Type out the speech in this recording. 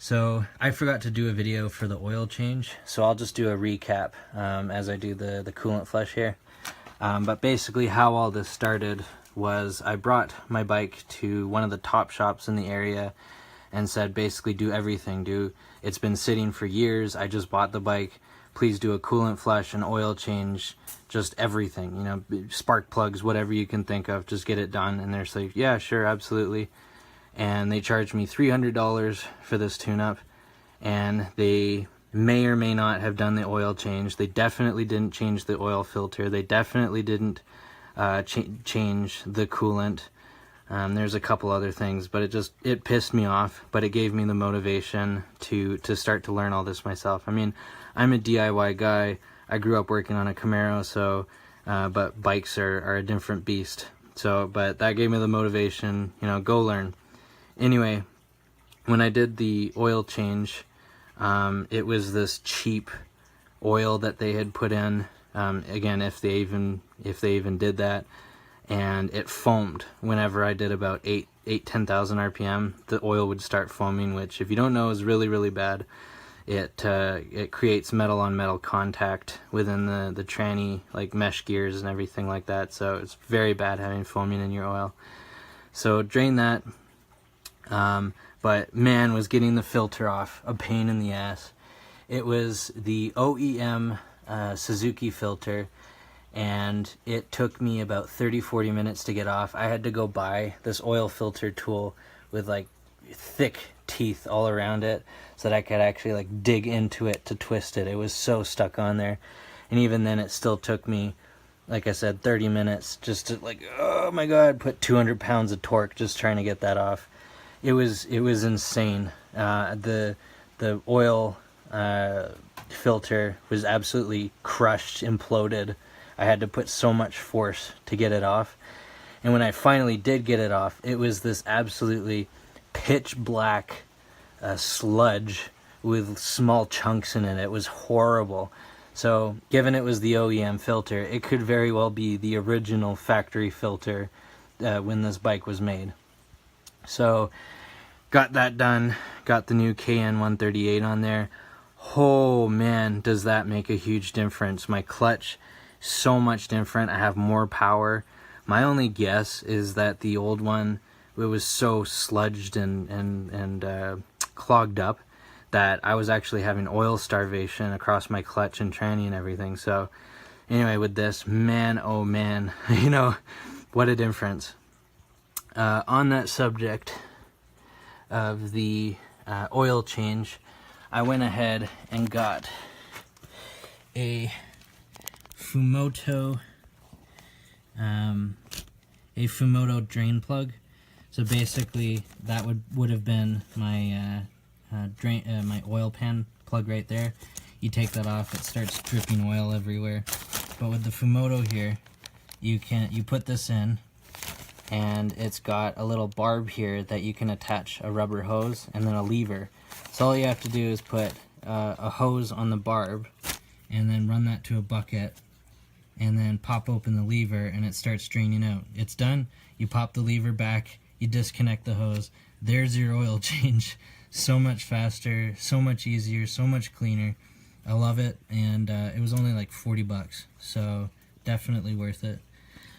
So I forgot to do a video for the oil change, so I'll just do a recap as I do the coolant flush here. But basically how all this started was I brought my bike to one of the top shops in the area and said basically do everything. It's been sitting for years, I just bought the bike, please do a coolant flush, an oil change, just everything, you know, spark plugs, whatever you can think of, just get it done. And they're like, yeah, sure, absolutely. And they charged me $300 for this tune-up, and they may or may not have done the oil change. They definitely didn't change the oil filter. They definitely didn't change the coolant. There's a couple other things, but it pissed me off, but it gave me the motivation to start to learn all this myself. I mean, I'm a DIY guy. I grew up working on a Camaro, so but bikes are a different beast. So, but that gave me the motivation, you know, go learn. Anyway, when I did the oil change, it was this cheap oil that they had put in, again, if they even did that, and it foamed whenever I did about 10,000 RPM. The oil would start foaming, which, if you don't know, is really, really bad. It creates metal on metal contact within the tranny, like mesh gears and everything like that, so it's very bad having foaming in your oil. So drain that. But man, was getting the filter off a pain in the ass. It was the OEM Suzuki filter, and it took me about 30-40 minutes to get off. I had to go buy this oil filter tool with like thick teeth all around it so that I could actually like dig into it to twist it. It was so stuck on there, and even then it still took me, like I said, 30 minutes just to, like, oh my god, put 200 pounds of torque just trying to get that off. It was insane. The oil filter was absolutely crushed, imploded. I had to put so much force to get it off. And when I finally did get it off, it was this absolutely pitch black sludge with small chunks in it. It was horrible. So given it was the OEM filter, it could very well be the original factory filter when this bike was made. So got that done, got the new KN138 on there. Oh man, does that make a huge difference. My clutch, so much different. I have more power. My only guess is that the old one, it was so sludged and clogged up that I was actually having oil starvation across my clutch and tranny and everything. So anyway, with this, man, oh man, you know, what a difference. On that subject of the oil change, I went ahead and got a Fumoto drain plug. So basically that would have been my my oil pan plug right there. You take that off, it starts dripping oil everywhere. But with the Fumoto here, you put this in, and it's got a little barb here that you can attach a rubber hose and then a lever. So all you have to do is put a hose on the barb and then run that to a bucket and then pop open the lever and it starts draining out. It's done. You pop the lever back, you disconnect the hose. There's your oil change. So much faster, so much easier, so much cleaner. I love it, and it was only like 40 bucks, so definitely worth it.